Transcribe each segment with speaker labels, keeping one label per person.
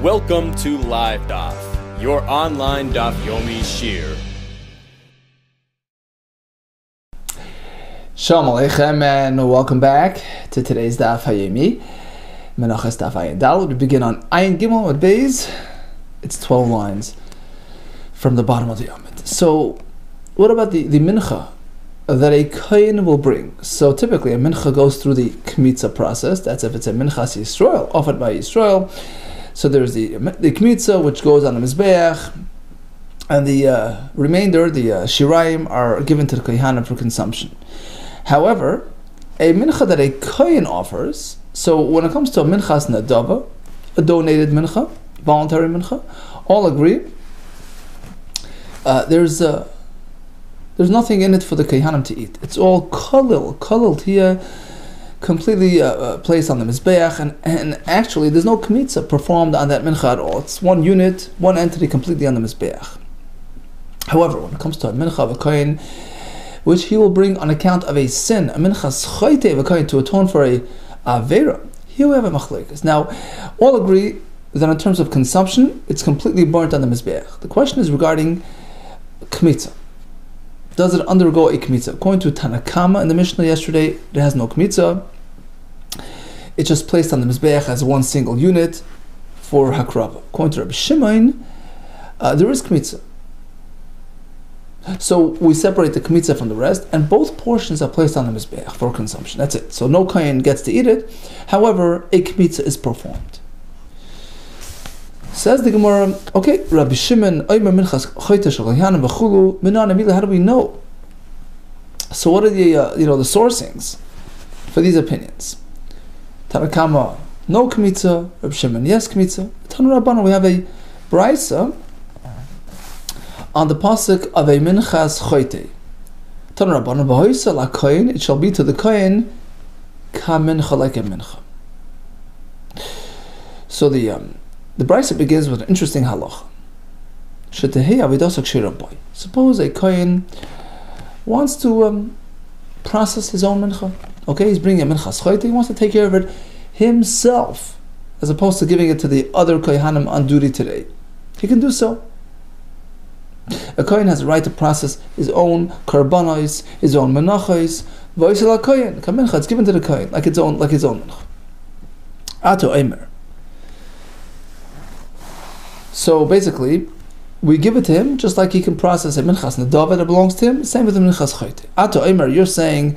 Speaker 1: Welcome to LiveDaf, your online Daf Yomi Shir.
Speaker 2: Shalom Aleichem and welcome back to today's Daf Yomi. Menachos Daf Ayin Daled. We begin on Ayin Gimel with Beis. It's 12 lines from the bottom of the Yomid. So, what about the mincha that a kohen will bring? So typically a mincha goes through the kmitza process. That's if it's a minchas Yisrael, offered by Yisrael. So there's the kmitza, which goes on the mizbeach, and the remainder, the shirayim, are given to the kohanim for consumption. However, a mincha that a kohen offers, so when it comes to a minchas nadava, a donated mincha, voluntary mincha, all agree there's nothing in it for the kohanim to eat. It's all kalil here, completely placed on the mizbeach, and actually there's no kmitza performed on that mincha at all. It's one unit, one entity completely on the mizbeach. However, when it comes to a mincha of a kohen, which he will bring on account of a sin, a minchas choite of a kohen to atone for a avera, here we have a machlekes. Now, all agree that in terms of consumption, it's completely burnt on the mizbeach. The question is regarding kmitza. Does it undergo a kmitza? According to Tanakama in the Mishnah yesterday, it has no kmitza. It's just placed on the mizbeach as one single unit for hakrava. According to Rabbi Shimon, there is kmitza. So we separate the kmitza from the rest, and both portions are placed on the mizbeach for consumption. That's it. So no kohen gets to eat it. However, a kmitza is performed. Says the Gemara, okay, Rabbi Shimon, how do we know? So what are the the sourcings for these opinions? Tanakama, no kmitza. Rabbi Shimon, yes kmitza. Tanu Rabbanu, we have a brisa on the pasuk of a minchas choite. Tanu Rabbanu, b'hoisa la kohen, it shall be to the kohen ka mincha, like a mincha. So the brisa begins with an interesting halach. Suppose a kohen wants to process his own mincha. Okay, he's bringing a minchas choite. He wants to take care of it himself, as opposed to giving it to the other kohanim on duty today. He can do so. A kohen has a right to process his own karbanos, his own menachos. V'oisel kohen, kamincha, it's given to the kohen like his own mincha. Ato eimer. So basically, we give it to him just like he can process a minchas nadava that belongs to him. Same with the minchas choite. Ato eimer, you're saying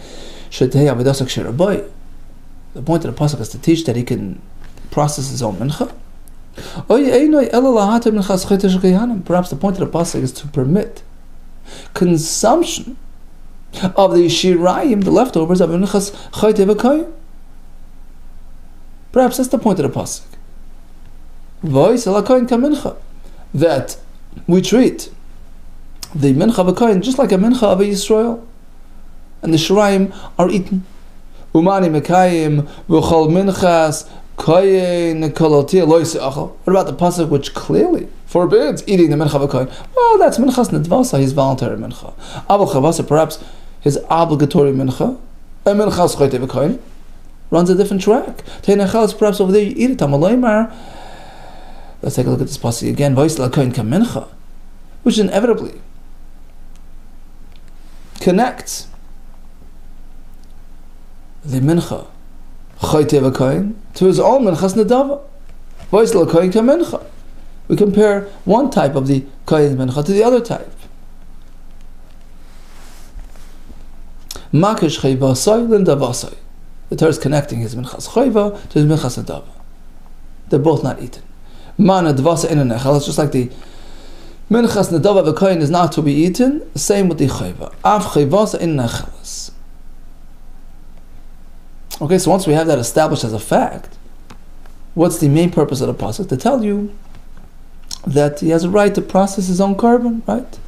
Speaker 2: shetei avodas shiraboy. The point of the pasuk is to teach that he can process his own mincha. Perhaps the point of the pasuk is to permit consumption of the shirayim, the leftovers of minchas choite v'koyin. Perhaps that's the point of the pasuk. That we treat the mincha of a kohen just like a mincha of a Yisrael, and the shirayim are eaten. Umani mekayim v'chol minchas kohen kolotia lo yisachal. What about the pasuk which clearly forbids eating the mincha of a kohen? Well, that's minchas nedvasa, his voluntary mincha. Aval chavasa, perhaps his obligatory mincha, a minchas choite v'kohen, runs a different track. Teinachal is perhaps over there you eat it. Tamaloymar. Let's take a look at this pasuk again. Which inevitably connects the mincha choite v'kohen to his own minchas nedava. We compare one type of the kohen mincha to the other type. Makish chayvasai lindavasai. The Torah is connecting his minchas chayva to his minchas nedava. They're both not eaten. Mana dvasa in a nechal. It's just like the minchas nedava v'kohen is not to be eaten. Same with the chayva. Av chayvasa in nechalas. Okay, so once we have that established as a fact, what's the main purpose of the pasuk? To tell you that he has a right to process his own carbon, right?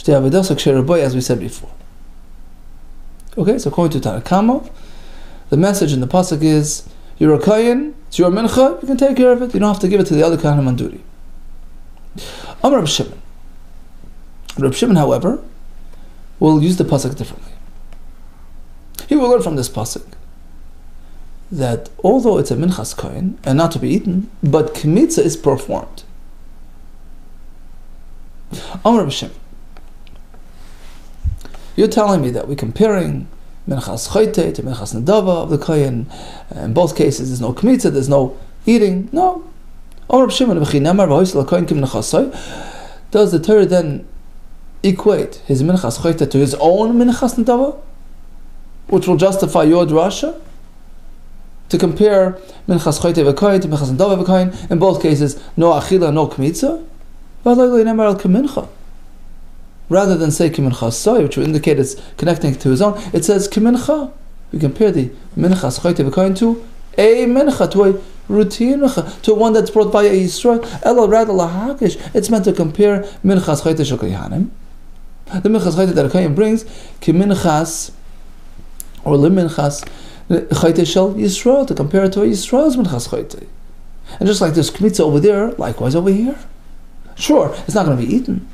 Speaker 2: As we said before. Okay, so according to Tanakama, the message in the pasuk is: you're a kohen, it's your mincha, you can take care of it. You don't have to give it to the other kohanim on duty. Amar Reb Shimon. Reb Shimon, however, will use the pasuk differently. He will learn from this pasuk that although it's a minchas kohen and not to be eaten, but kmitza is performed. Amar B'Shem, you're telling me that we're comparing Menachos Choite to Menachos Nedava of the Kohen. In both cases, there's no kmitza, there's no eating. No. Does the Torah then equate his Menachos Choite to his own Menachos Nedava, which will justify your drasha? To compare Menachos Choite v'Kohen to Menachos Nedava v'Kohen, in both cases, no achila, no kmitza. Rather than say kimincha soy, which would indicate it's connecting to his own, it says kimincha. We compare the minchas choite v'kohen to a mincha, to a routine mincha, to one that's brought by a Yisrael. Ela rather lahakish. It's meant to compare minchas choite shel kohanim, the minchas choite that a kohen brings, kiminchas or liminchas choite shel Yisrael, to compare it to a Yisrael's minchas choite. And just like there's kmitza over there, likewise over here. Sure, it's not going to be eaten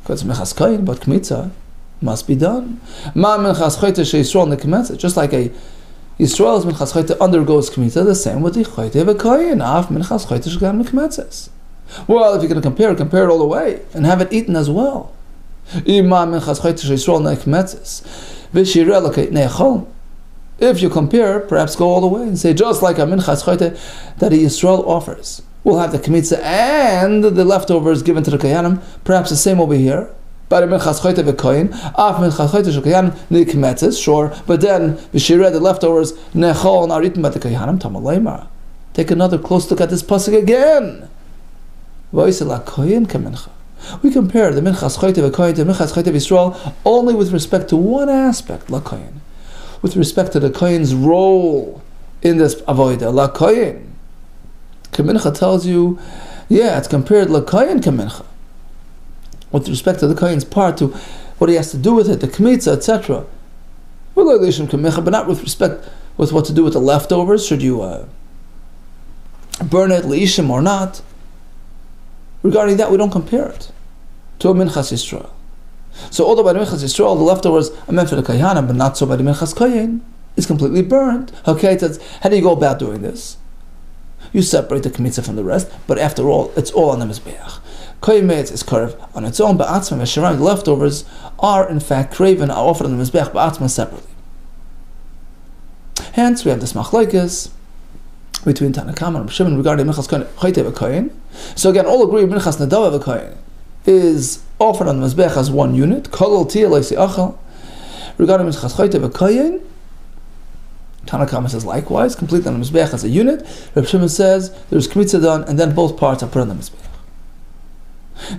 Speaker 2: because it's mechas kohen, but kmitza must be done. Ma mechas choite sheYisrael nekmetza. Just like a Yisrael's mechas choite undergoes kmitza, the same with the choite v'kohen. Af mechas choite shegam nekmetzes. Well, if you're going to compare it all the way and have it eaten as well. Ima mechas choite sheYisrael nekmetzes v'shireh lekei ne'echol. If you compare, perhaps go all the way and say just like a minchas choite that a Yisrael offers, we'll have the kmitza and the leftovers given to the kohanim. Perhaps the same over here. But minchas choite v'kohen, af minchas choite shel kohanim nikmetzes, sure. But then v'shireh, the leftovers nechol and are eaten by the kohanim. Talmud Lemar. Take another close look at this pasuk again. V'oisel kohen kamincha. We compare the minchas choite v'kohen to minchas choite v'Yisrael only with respect to one aspect, la kohen, with respect to the kohen's role in this avodah, la kohen. Kamincha tells you, yeah, it's compared l'kohen kamincha with respect to the kohen's part, to what he has to do with it, the kmitza, etc. But not with respect with what to do with the leftovers. Should you burn it leishim or not? Regarding that, we don't compare it to a minchas Yisrael. So although by the minchas Yisrael the leftovers are meant for the kohanim, but not so by the minchas kohen, it's completely burnt. Okay, how do you go about doing this? You separate the kmitza from the rest, but after all, it's all on the mizbeach. Kohen meitz is carved on its own, but atzma v'sharam, the leftovers are in fact craven, are offered on the mizbeach, but atzma separately. Hence, we have this machlokes between Tanakama and Shimon regarding minchas choite v'kohen. So again, all agree minchas nedava v'kohen is offered on the mizbeach as one unit. Kol tia loisi achal. Regarding minchas choite v'kohen, Tanakama says likewise, completely on the mizbeach as a unit. Reb Shimon says there's kmitza done, and then both parts are put on the mizbeach.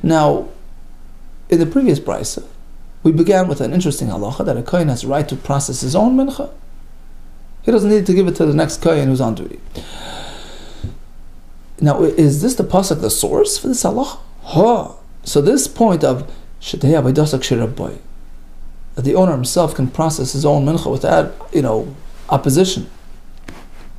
Speaker 2: Now, in the previous brisa, we began with an interesting halacha that a kohen has the right to process his own mincha. He doesn't need to give it to the next kohen who's on duty. Now, is this the pasuk, the source for this halacha? So this point of that the owner himself can process his own mincha without, opposition.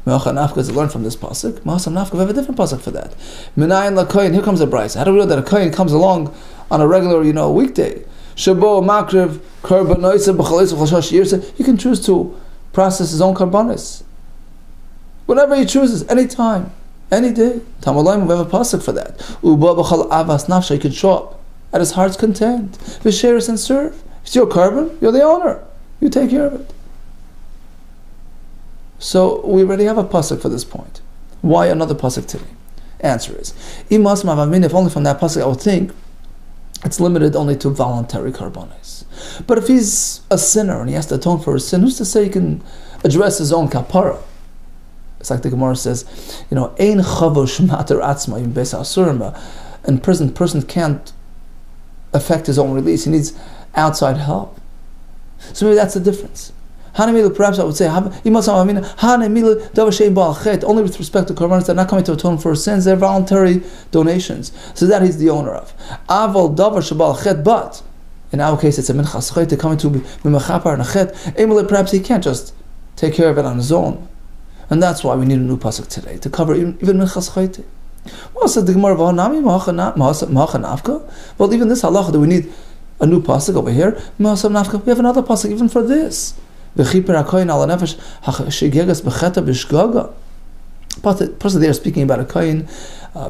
Speaker 2: Me'achan nafka is learned from this pasuk. Ma'asam nafka, we have a different pasuk for that. Minayin la kohen, here comes a brisa. How do we know that a kohen comes along on a regular, weekday? Shabo makriv karbonoisa b'chaleisa b'chashash yirsa. He can choose to process his own karbonis whenever he chooses, anytime, any day. Talmud Lemar, we have a pasuk for that. Uba b'chal avas nafsha, he can show up at his heart's content. V'sheris and serve. It's your carbon, you're the owner. You take care of it. So we already have a pasuk for this point. Why another pasuk today? Answer is, if only from that pasuk I would think it's limited only to voluntary karbonis. But if he's a sinner and he has to atone for his sin, who's to say he can address his own kapara? It's like the Gemara says, ein chavosh mater atzma in beis ha'asurim. A person can't affect his own release. He needs outside help. So maybe that's the difference. Perhaps I would say only with respect to korbanos, they're not coming to atone for sins, they're voluntary donations. So that he's the owner of. But in our case it's a minchas choite coming to b'mechapar nachet. Perhaps he can't just take care of it on his own. And that's why we need a new pasuk today, to cover even minchas choite. Well, said the Gemara, well, even this halacha, do we need a new pasuk over here? We have another pasuk even for this. V'chiper hakoyin ala nefesh shegegas b'cheta b'shgaga. Person there speaking about a koyin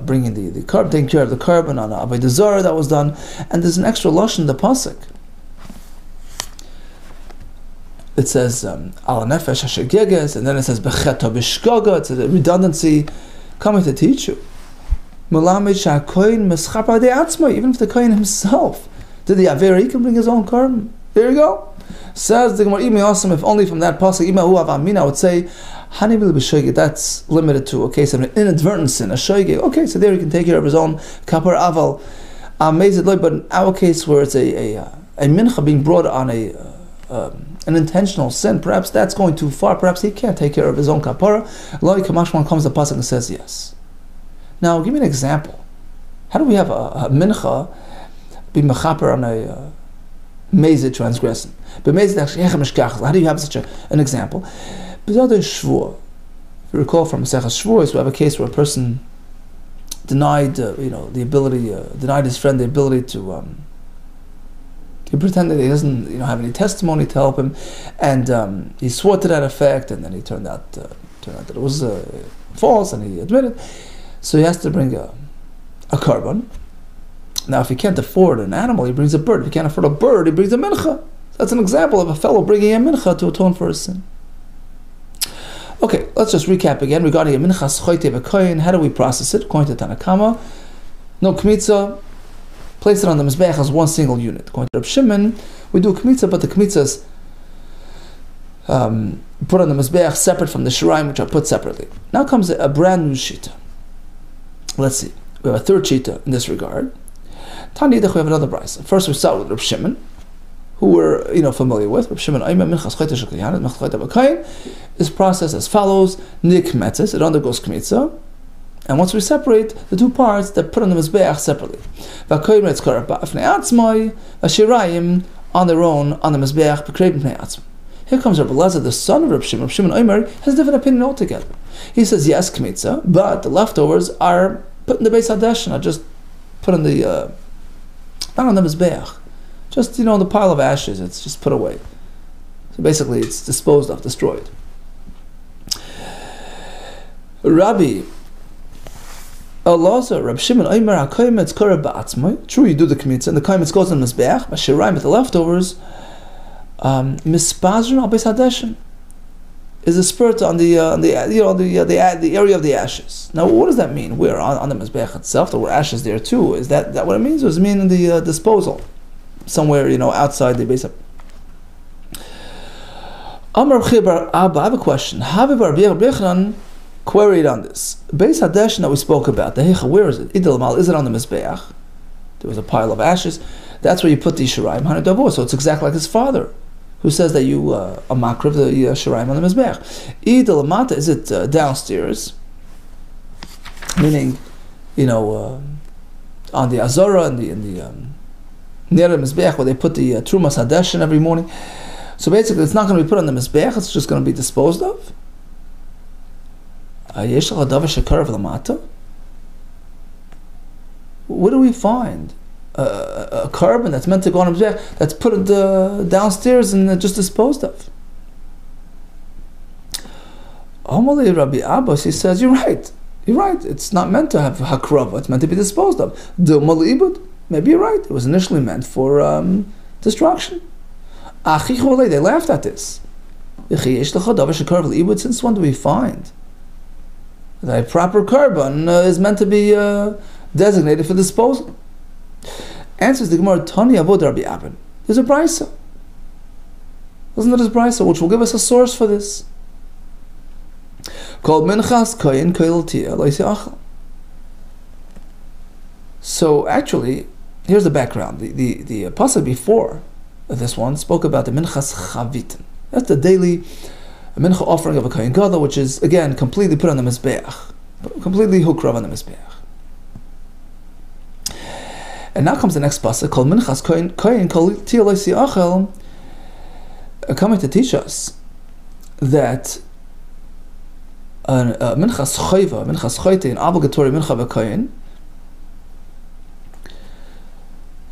Speaker 2: bringing the carbon, taking care of the carbon on Avodah Zarah that was done, and there's an extra lashon in the pasuk. It says ala nefesh hashegeges, and then it says becheta b'shgaga. It's a redundancy coming to teach you. Melamed shakoyin meschaper de'atzmai. Even if the koyin himself did the aver, he can bring his own carbon. There you go. Says the Gemara, awesome. If only from that pasuk, I would say, that's limited to a case of an inadvertent sin, a shoyge. Okay, so there he can take care of his own kapar aval. But in our case, where it's a mincha being brought on an intentional sin, perhaps that's going too far. Perhaps he can't take care of his own kapara. Loi kamashman comes the pasuk and says yes. Now, give me an example. How do we have a mincha be mechaper on a mezid transgressing? But mezid actually, how do you have such an example? If you recall from Mesachas Shvuos, we have a case where a person denied, denied his friend the ability to. He pretended he doesn't, have any testimony to help him, and he swore to that effect, and then he turned out that it was false, and he admitted. So he has to bring a carbon. Now, if he can't afford an animal, he brings a bird. If he can't afford a bird, he brings a mincha. That's an example of a fellow bringing a mincha to atone for his sin. Okay, let's just recap again regarding a minchas choyte v'koyin. How do we process it? According to Tanakama, no kmitza, place it on the mizbeach as one single unit. According to Reb Shimon, we do kmitza, but the kmitza is put on the mizbeach separate from the shiraim, which are put separately. Now comes a brand new shita. Let's see. We have a third shita in this regard. Tanidach, we have another brayso. First, we start with Reb Shimon, who we're familiar with. Reb Shimon is processed as follows: nikmetzes, it undergoes kmitza, and once we separate the two parts, they're put on the mizbeach separately. On their own on the mizbeach. Here comes Rabbi Elazar, the son of Reb Shimon. Reb Shimon Omer has a different opinion altogether. He says yes, kmitza, but the leftovers are put in the Beis Hadeshin, are just put in the not on the mizbeach. Just, in the pile of ashes, it's just put away. So basically, it's disposed of, destroyed. Rabbi Elazar, Reb Shimon Omer, HaKoyim Etzkora Ba'atzmai. True, you do the kmitza, and the koyim goes on the mizbeach, but shirayim, but the leftovers, mispazrin al Beis Hadeshin, is a spirit on the area of the ashes. Now, what does that mean? Where on the mizbeach itself, there were ashes there too. Is that what it means, or does it mean in the disposal? Somewhere, outside the base. Amar Chibar Abba, I have a question. Havivar B'Yechanan queried on this. Beis Hadeshin that we spoke about, the Hecha, where is it? Idil Mal, is it on the Mizbeach? There was a pile of ashes. That's where you put the Shiraim Hanadavor. So it's exactly like his father, who says that you a makriv the Shiraim on the Mizbeach. Idil Mata, is it downstairs? Meaning, on the Azara and the near the Mizbeach, where they put the Trumas Hadeshin every morning. So basically, it's not going to be put on the Mizbeach, it's just going to be disposed of. What do we find? A carbon that's meant to go on a Mizbeach, that's put downstairs and just disposed of. Amalei Rabbi Abbas, he says, you're right. It's not meant to have hakrava, it's meant to be disposed of. Maybe you're right. It was initially meant for destruction. They laughed at this. Since when do we find that a proper carbon is meant to be designated for disposal? Answers the Gemara, Tani Avod Rabbi Abin. There's a brayso. Wasn't there a brayso which will give us a source for this? Called Menachos Koyin Koil Tia Loisi Achal. So actually, here's the background. The pasuk before this one spoke about the minchas chavitin. That's the daily mincha offering of a kohen gadol, which is again completely put on the mizbeach, completely hukrav on the mizbeach. And now comes the next pasuk called minchas kohen kol tialosi achel, coming to teach us that minchas choyte, an obligatory mincha v'kohen,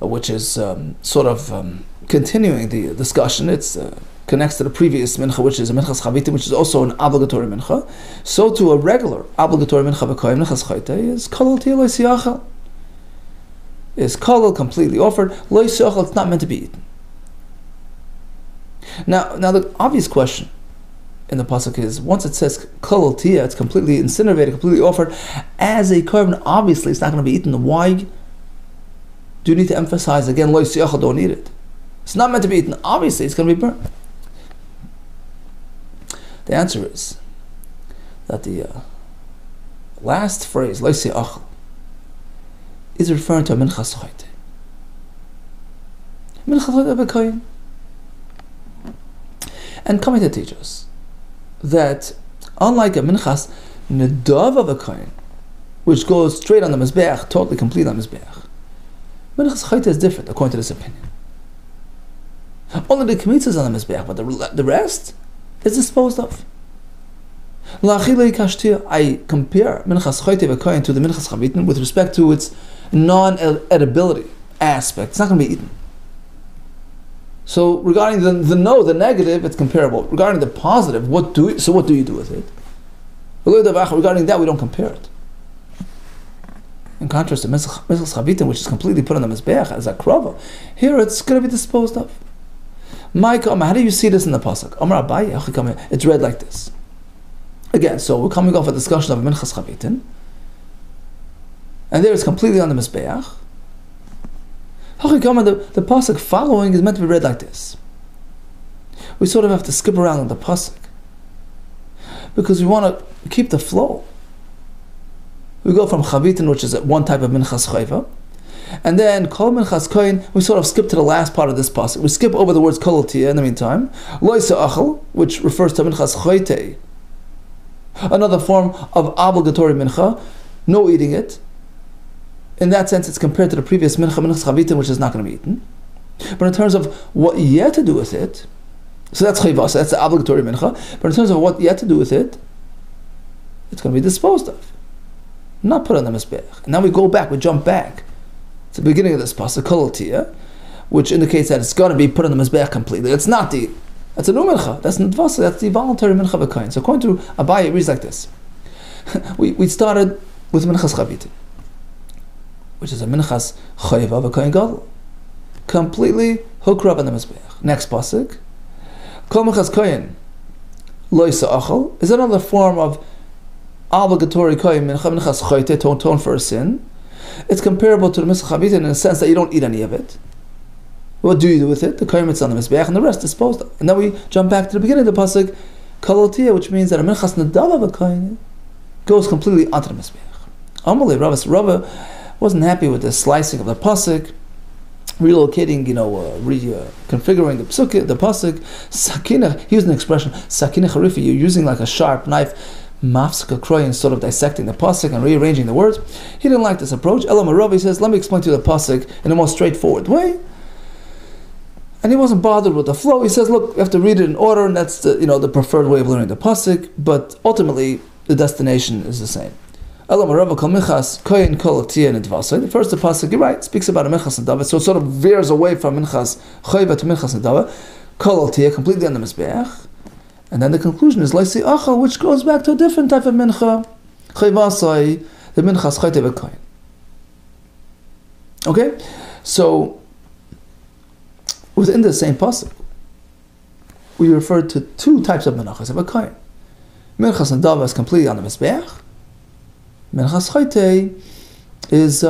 Speaker 2: which is sort of continuing the discussion. It's connects to the previous mincha, which is a minchas chavitin, which is also an obligatory mincha, so to a regular obligatory mincha v'kohen, minchas chayte, is kolel tiyah lo yisiachal. Is kolel completely offered, lo yisiachal, it's not meant to be eaten. Now the obvious question in the pasuk is, once it says kolel tiyah, it's completely incinerated, completely offered, as a korban, obviously it's not going to be eaten. Why do you need to emphasize again, lo yisiachal, don't eat it? It's not meant to be eaten. Obviously, it's going to be burnt. The answer is that the last phrase, lo yisiachal, is referring to a minchas chayte. Minchas chayte b'kohen. And coming to teach us that unlike a minchas nedava b'kohen, which goes straight on the mizbeach, totally complete on the mizbeach, minchas chayte is different according to this opinion. Only the kmitza is on the mizbeach, but the rest is disposed of. I compare minchas chayte v'kohen to the minchas chavitin with respect to its non-edibility aspect. It's not going to be eaten. So regarding the negative, it's comparable. Regarding the positive, what do you do with it? Regarding that, we don't compare it. In contrast to minchas chavitin, which is completely put on the mizbeach as a krava, here it's going to be disposed of. Micah, how do you see this in the pasuk? It's read like this. Again, so we're coming off a discussion of minchas chavitin, and there it's completely on the mizbeach. The pasuk following is meant to be read like this. We sort of have to skip around on the pasuk because we want to keep the flow. We go from chavitin, which is one type of minchas chayva, and then kol minchas kohen, we sort of skip to the last part of this pasuk. We skip over the words kolel tiyah in the meantime. Lo yisiachal, which refers to minchas chayte, another form of obligatory mincha, no eating it. In that sense, it's compared to the previous mincha, minchas chavitin, which is not going to be eaten. But in terms of what you have to do with it, so that's chayva, so that's the obligatory mincha. But in terms of what you have to do with it, it's going to be disposed of, not put on the mizbeach. And now we jump back to the beginning of this pasuk, kolel tiyah, which indicates that it's going to be put on the mizbeach completely. That's a new mincha. That's nedvasa. That's the voluntary mincha v'kohen. So according to Abaye, it reads like this. we started with minchas chavitin, which is a minchas chayva v'kohen gadol, completely hook up on the mizbeach. Next pasuk, kol minchas kohen lo yisiachal, is another form of obligatory kohen minchas chayte, to atone for a sin. It's comparable to the minchas chavitin in the sense that you don't eat any of it. What do you do with it? The kohen is on the mizbeach, and the rest disposed of. And then we jump back to the beginning of the pasuk, kolel tiyah, which means that a minchas nedava v'kohen goes completely onto the mizbeach. Amalei Rava wasn't happy with the slicing of the pasuk, relocating, reconfiguring the pasuk. Sakina, he used an expression, sakina charifi, you're using like a sharp knife, mafsika kroyin, sort of dissecting the pasuk and rearranging the words. He didn't like this approach. Elam Ravi says, let me explain to you the pasuk in a more straightforward way. And he wasn't bothered with the flow. He says, look, you have to read it in order, and that's the preferred way of learning the pasuk, but ultimately the destination is the same. The first the pasuk, you're right, speaks about a minchas nedava, so it sort of veers away from minchas chayva to minchas nedava, kolel tiyah, completely on the mizbeach, and then the conclusion is lo yisiachal, which goes back to a different type of mincha, chayvasai, the minchas chayte v'kohen. Okay, so within the same pasuk, we refer to two types of menachos of a kohen. Minchas nedava is completely on the mizbeach. Menachos chayte is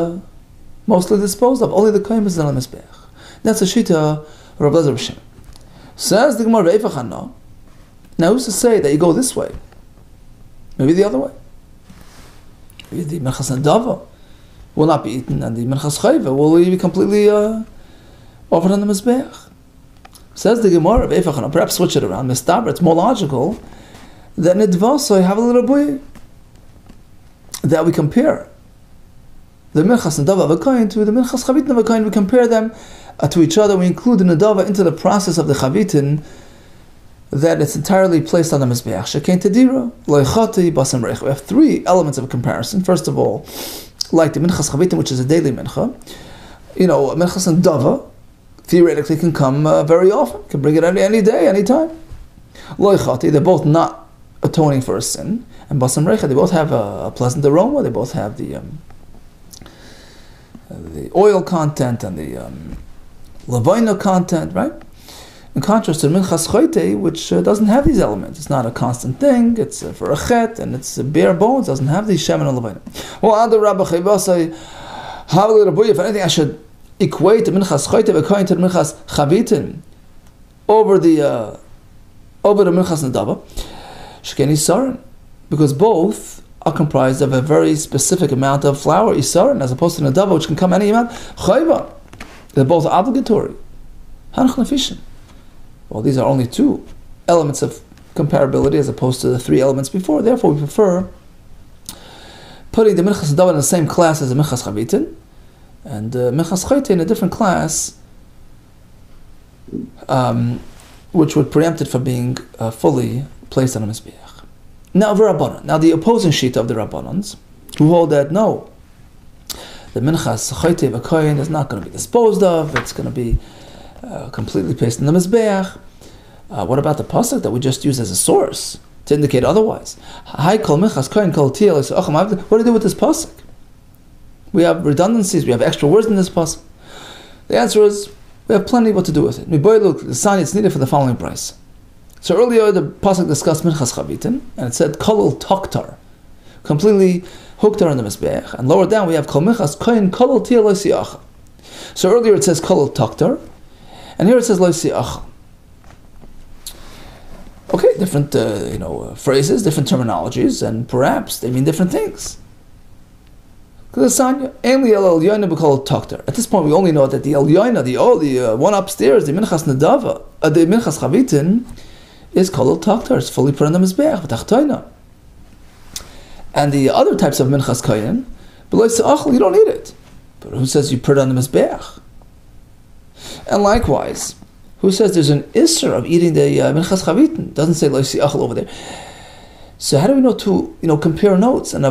Speaker 2: mostly disposed of. Only the kohen is on the mizbeach. That's a shita Rav Lezer B'Shem. Says the Gemara ve'ifachana. Now who's to say that you go this way? Maybe the other way. Maybe the menachos nedava will not be eaten, and the menachos chayva will be completely offered on the mizbeach. Says the Gemara ve'ifachana. Perhaps switch it around. Mistaber, it's more logical that nedvasoi have a little boy, that we compare the minchas nedava of a kohen to the minchas chavitin of a kohen. We compare them to each other. We include the nedava into the process of the chavitin, that it's entirely placed on the mizbeach. Shekein tedira, lo yachati, basam reich. We have three elements of a comparison. First of all, like the minchas chavitin, which is a daily mincha, minchas nedava, theoretically can come very often. Can bring it any day, any time. Loichati, they're both not atoning for a sin. And basam recha, they both have a pleasant aroma. They both have the oil content and the lavaino content, right? In contrast to minchas choite, which doesn't have these elements. It's not a constant thing. It's for a chet, and it's bare bones. Doesn't have these shemen and lavaino. Well, other Rabbi Chayvasai, if anything, I should equate the minchas choite v'koyin to the minchas chavitin over the minchas nadava. Shkeni sarin, because both are comprised of a very specific amount of flour, isarin, as opposed to nadava, which can come any amount. Chayva, they're both obligatory. Hanach nefishin. Well, these are only two elements of comparability as opposed to the three elements before. Therefore, we prefer putting the minchas nadava in the same class as the minchas chavitin, and minchas choite in a different class, which would preempt it from being fully placed on a mizbeach. Now, v'rabbanan. Now, the opposing sheet of the rabbanans, who hold that no, the minchas choite v'koyin is not going to be disposed of. It's going to be completely placed in the mizbeach. What about the pasuk that we just used as a source to indicate otherwise? What do we do with this pasuk? We have redundancies. We have extra words in this pasuk. The answer is we have plenty what to do with it. The sign it's needed for the following price. So earlier the pasuk discussed minchas chavitin, and it said kolol toktar, completely hooked her on the mizbeach. And lower down we have kol minchas koyin kolol tia lo siacha. So earlier it says kolol toktar, and here it says lo siacha. Okay, different phrases, different terminologies, and perhaps they mean different things. At this point, we only know that the elyoina, the one upstairs, the minchas nadava, the minchas chavitin, is kolol taktar. It's fully put on the mizbeach v'tachtoina. And the other types of minchas koyin, you don't need it. But who says you put it on the mizbeach? And likewise, who says there's an isser of eating the minchas chavitin? Doesn't say lo siachal over there. So how do we know to compare notes and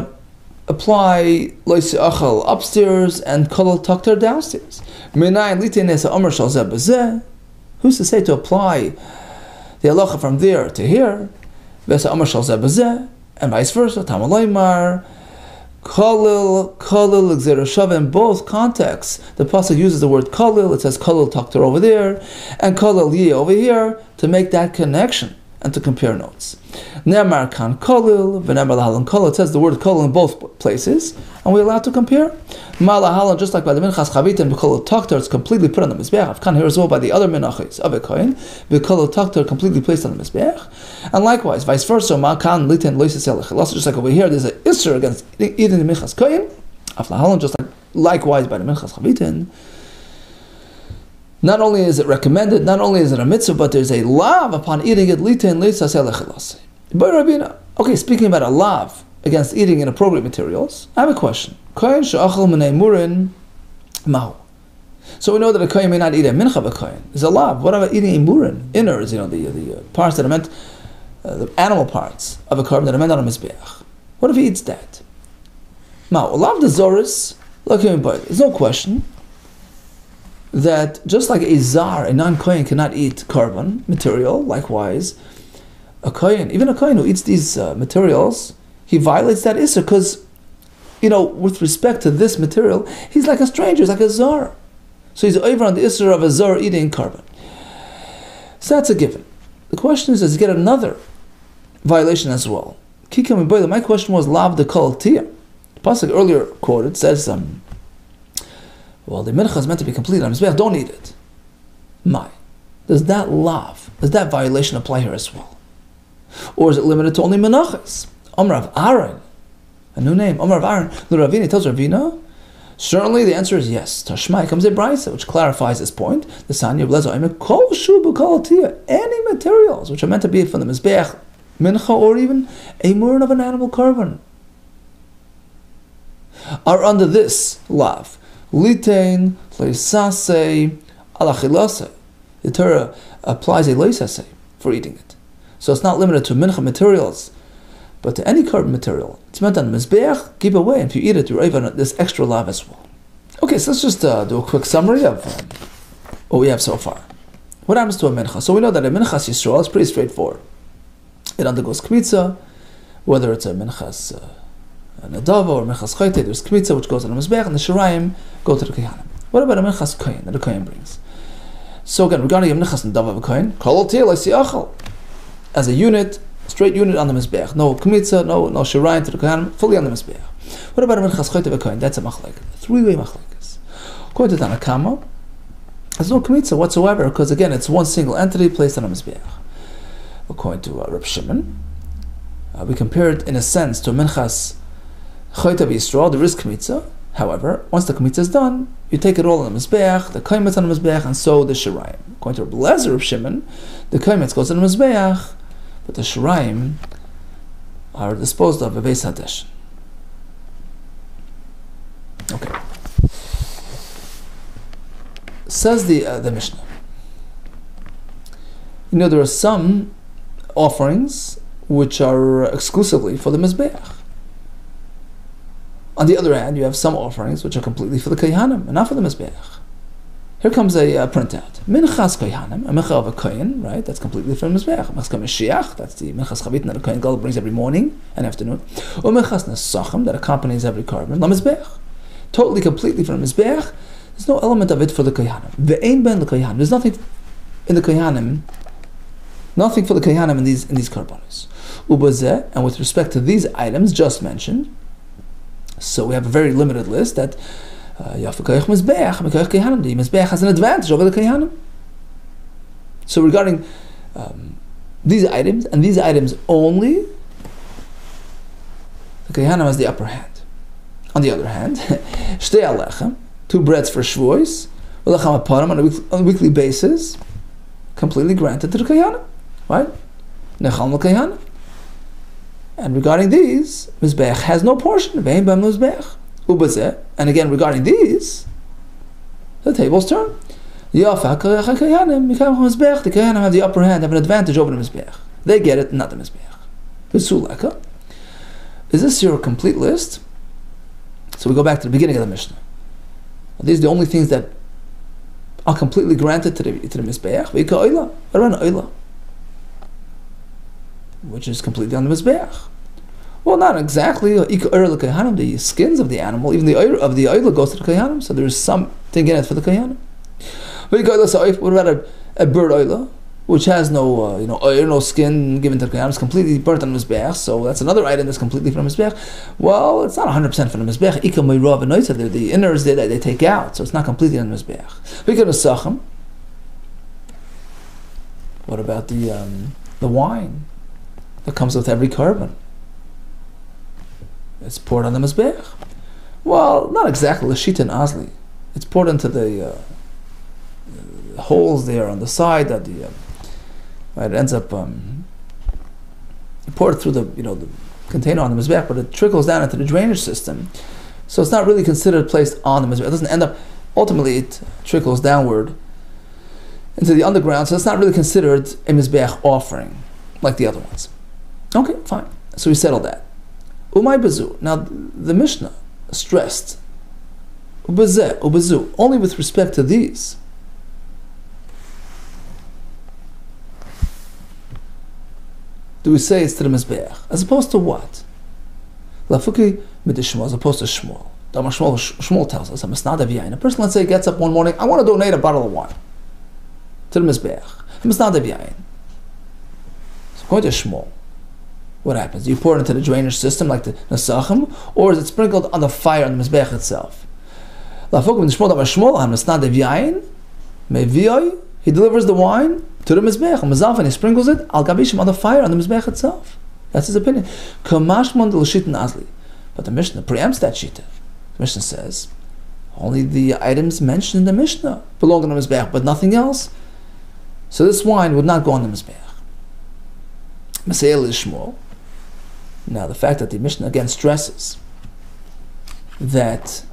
Speaker 2: apply lo siachal upstairs and kolol taktar downstairs? Who's to say to apply the halacha from there to here, and vice versa? Talmud Laimar, kolil gzera shava. In both contexts, the pasuk uses the word kolil. It says kolil taktar over there, and kolil ye over here to make that connection and to compare notes. Nemar kan kolil, v'nemar lahalan kolil. It says the word kolil in both places, and we're allowed to compare. Ma lahalan, just like by the minchas chavitin, v'kolil taktar, it's completely put on the mizbeach. I've come here as well by the other menachos of a kohen, v'kolil taktar, completely placed on the mizbeach. And likewise, vice versa, ma kan liten loises elech. Just like over here, there's an isser against eating the minchas kohen. Af lahalan, just like likewise by the minchas chavitin. Not only is it recommended, not only is it a mitzvah, but there's a lav upon eating it. Okay, speaking about a lav against eating inappropriate materials, I have a question. So we know that a kohen may not eat a mincha of a kohen. There's a lav. What about eating a murin? Inners, the parts that are meant, the animal parts of a korban that are meant on a mizbeach. What if he eats that? Lav the zoris, there's no question that just like a zar, a non-kohen cannot eat korban material, likewise, a kohen, even a kohen who eats these materials, he violates that issur because, with respect to this material, he's like a stranger, he's like a zar. So he's over on the issur of a zar eating korban. So that's a given. The question is, does he get another violation as well? My question was, lav the kol tia. The pasuk earlier quoted says, well, the mincha is meant to be complete on mizbeach, don't eat it. Does that lav, does that violation apply here as well? Or is it limited to only Menachos? Amar of Aaron, a new name, Amar of Aaron, the Ravina tells Ravina, certainly the answer is yes. Tashmai comes a brisa, which clarifies this point. The Sanya Blezo, kol shubu kol tia, any materials which are meant to be from the mizbeach, mincha, or even a murin of an animal korban, are under this lav. Litain, leisase, alachilase. The Torah applies a leisase for eating it. So it's not limited to mincha materials, but to any korban material. It's meant on mizbeach, keep away. If you eat it, you're even this extra lav as well. Okay, so let's just do a quick summary of what we have so far. What happens to a mincha? So we know that a minchas Yisrael is pretty straightforward. It undergoes kmitza, whether it's a minchas nadava or minchas chayte, there's kmitza which goes on the mizbeach, and the shirayim go to the kehanim. What about a minchas kohen that the kohen brings? So again, regarding a minchas nadava of a kohen, as a unit, straight unit on the mizbeach, no kmitza, no shirayim to the kehanim, fully on the mizbeach. What about a minchas chayte of a kohen? That's a machlek, three-way machlekes. According to Tanakama, there's no kmitza whatsoever, because again, it's one single entity placed on a mizbeach. According to Reb Shimon, we compare it in a sense to minchas chayte of Yisrael. There is kmitza. However, once the kmitza is done, you take it all on the mizbeach, the kaimetz on the mizbeach, and so the shirayim. According to Reb Shimon, the kaimetz goes on the mizbeach, but the shirayim are disposed of a beis hadesh. Okay. Says the Mishnah. You know, there are some offerings which are exclusively for the mizbeach. On the other hand, you have some offerings which are completely for the kohanim and not for the mizbeach. Here comes a printout. Minchas kohanim, a mincha of a kohen, right? That's completely for the mizbeach. Minchas Mashiach, that's the minchas chavitin that a kohen gadol brings every morning and afternoon. Or minchas nesachim that accompanies every carbon. La mizbeach, totally, completely for the mizbeach. There's no element of it for the kohanim. Ve'ein ben the kohanim. There's nothing in the kohanim. Nothing for the kohanim in these karbanos. Ubazeh, and with respect to these items just mentioned, so we have a very limited list that Yafakayach Mizbeach, Mekayach Kohanim, the Mizbeach has an advantage over the kohanim. So regarding these items, and these items only, the kohanim has the upper hand. On the other hand, Shtei Alechem, 2 breads for shvois, Ulecham Aparim on a weekly basis, completely granted to the kohanim. Right? Nechal l'kohanim. And regarding these, mizbeach has no portion. Ve'ein b'hem mizbeach. Ubazeh. And again, regarding these, the tables turn. Yafa koyach kohanim. Mikam mizbeach. The kohanim have the upper hand, have an advantage over the mizbeach. They get it, not the mizbeach. V'suleka. Is this your complete list? So we go back to the beginning of the Mishnah. Are these the only things that are completely granted to the mizbeach? V'ika oila. What about an oila? Which is completely on the mizbeach. Well, not exactly. The skins of the animal, even the oil of the oila goes to the kohanim, so there is something in it for the kohanim. What about a bird oila, which has no oil, no skin given to the kohanim, it's completely burnt on the mizbeach, so that's another item that's completely from the mizbeach. Well, it's not 100% from the mizbeach. The inners they take out, so it's not completely on the mizbeach. What about the wine that comes with every carbon? It's poured on the mizbeach. Well, not exactly l'shita and azli. It's poured into the holes there on the side that it ends up poured through the container on the mizbeach, but it trickles down into the drainage system. So it's not really considered placed on the mizbeach. It doesn't end up. Ultimately, it trickles downward into the underground, so it's not really considered a mizbeach offering like the other ones. Okay, fine. So we settled that. Umay bezu. Now the Mishnah stressed ubezeh, ubezu, only with respect to these. Do we say it's to the mizbeach, as opposed to what? Lafuki midishmo, as opposed to Shmuel. Shmuel tells us, a person, let's say, gets up one morning, I want to donate a bottle of wine to the mizbeach. So according to Shmuel, what happens? Do you pour it into the drainage system like the Nesachim, or is it sprinkled on the fire on the mizbeach itself? He delivers the wine to the mizbeach, and he sprinkles it al gabishim on the fire on the mizbeach itself. That's his opinion. But the Mishnah preempts that shita. The Mishnah says only the items mentioned in the Mishnah belong on the mizbeach, but nothing else. So this wine would not go on the mizbeach. Maseil is Shmuel. Now the fact that the Mishnah again stresses that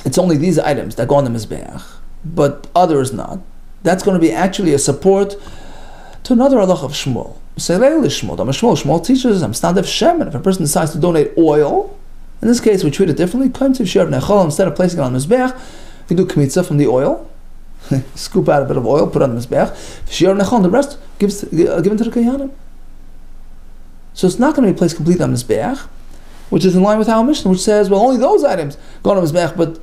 Speaker 2: it's only these items that go on the mizbeach, but others not, that's going to be actually a support to another halach of Shmuel. Shmuel teaches if a person decides to donate oil, in this case we treat it differently. Instead of placing it on the mizbeach, we do kmitza from the oil. scoop out a bit of oil, put it on the Mizbeach, the rest given to the Kohanim. So it's not going to be placed completely on the Mizbeach, which is in line with our Mishnah, which says, well, only those items go on the Mizbeach, but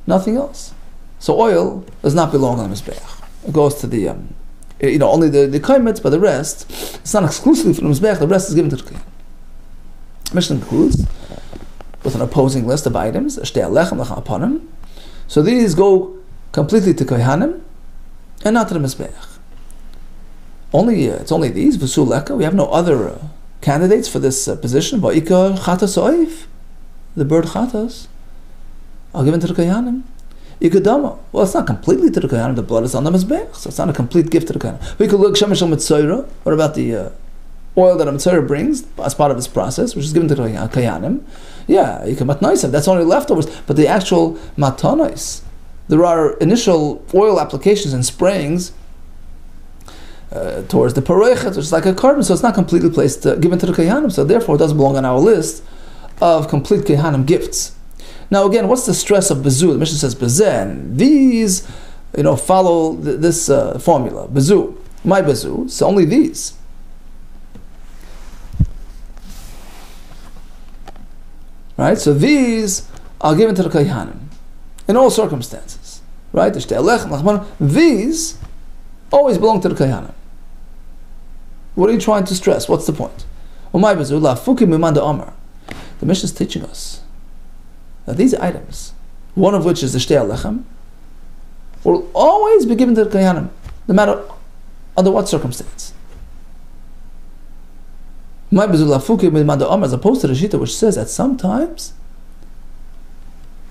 Speaker 2: nothing else. So oil does not belong on the Mizbeach. It goes to the, only the Koimets, but the rest, it's not exclusively for the Mizbeach, the rest is given to the Kohanim. Mishnah concludes with an opposing list of items, so these go completely to Kohanim and not to the Mizbeach. It's only these, V'su Leka. We have no other candidates for this position. Va'ika Chatas Oif, the bird Chatas, are given to the Kohanim. Ikadama. Well, it's not completely to the Kohanim. The blood is on the Mizbeach, so it's not a complete gift to the Kohanim. We could look Shemesh al-Mitzayra. What about the oil that a Mitzayra brings as part of his process, which is given to the Kohanim? Yeah, you can matnaisa. That's only leftovers. But the actual matanos, there are initial oil applications and sprayings towards the parechet, which is like a carbon, so it's not completely placed, given to the Kohanim, so therefore it doesn't belong on our list of complete Kohanim gifts. Now again, what's the stress of bezu? The Mishnah says bezeh, and these, follow this formula. Bezu, my bezu, so only these. Right, so these are given to the Kohanim in all circumstances. Right, these always belong to the Kohanim. What are you trying to stress? What's the point? The Mishnah is teaching us that these items, one of which is the Shtei Alechem, will always be given to the Kohanim, no matter under what circumstance. As opposed to the Shita, which says that sometimes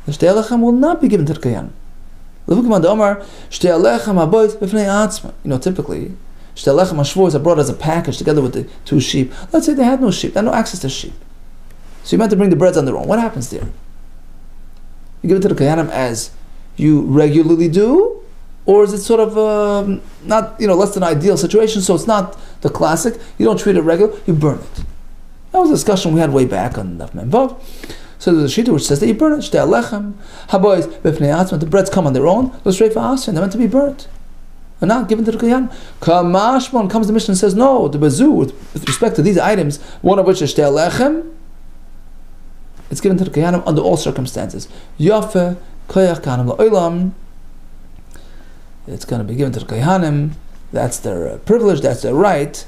Speaker 2: the Shtei Alechem will not be given to the Kohanim. Typically, Shtei Alechem HaShvuos are brought as a package together with the two sheep. Let's say they had no sheep, they had no access to sheep. So you meant to bring the breads on their own. What happens there? You give it to the Kohanim as you regularly do, or is it sort of not less than ideal situation? So it's not the classic. You don't treat it regular. You burn it. That was a discussion we had way back on Daf Mem Vav. So there's a shita which says that you burn it. Shtei Alechem habois b'fnei atzma. The breads come on their own. They're straight for Asyan. They're meant to be burnt. They're not given to the Kohanim. Kamashmon comes the Mishnah and says no. The bezu with respect to these items, one of which is Shtei Alechem, it's given to the Kohanim under all circumstances. Yafe koyach kahanim la'olam. It's going to be given to the Kohanim. That's their privilege, that's their right,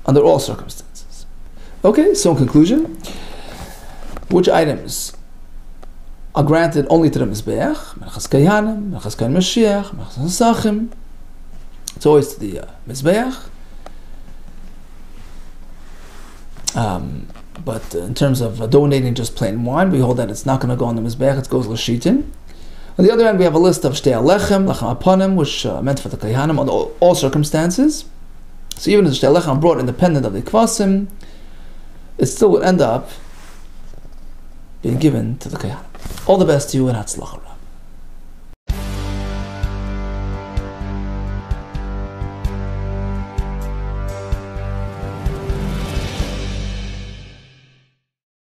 Speaker 2: under all circumstances. Okay, so in conclusion, which items are granted only to the Mizbeach? Menachos Kohanim, Menachos Kohen Mashiach, Menachos Nesachim. It's always to the Mizbeach. But in terms of donating just plain wine, we hold that it's not going to go on the Mizbeach, it goes l'shitin. On the other hand, we have a list of Shtei Alechem, Lechem Aponim, which are meant for the Kohanim under all circumstances. So even if the Shtei Alechem brought independent of the Kvasim, it still would end up being given to the Kohanim. All the best to you and Hatzlacha.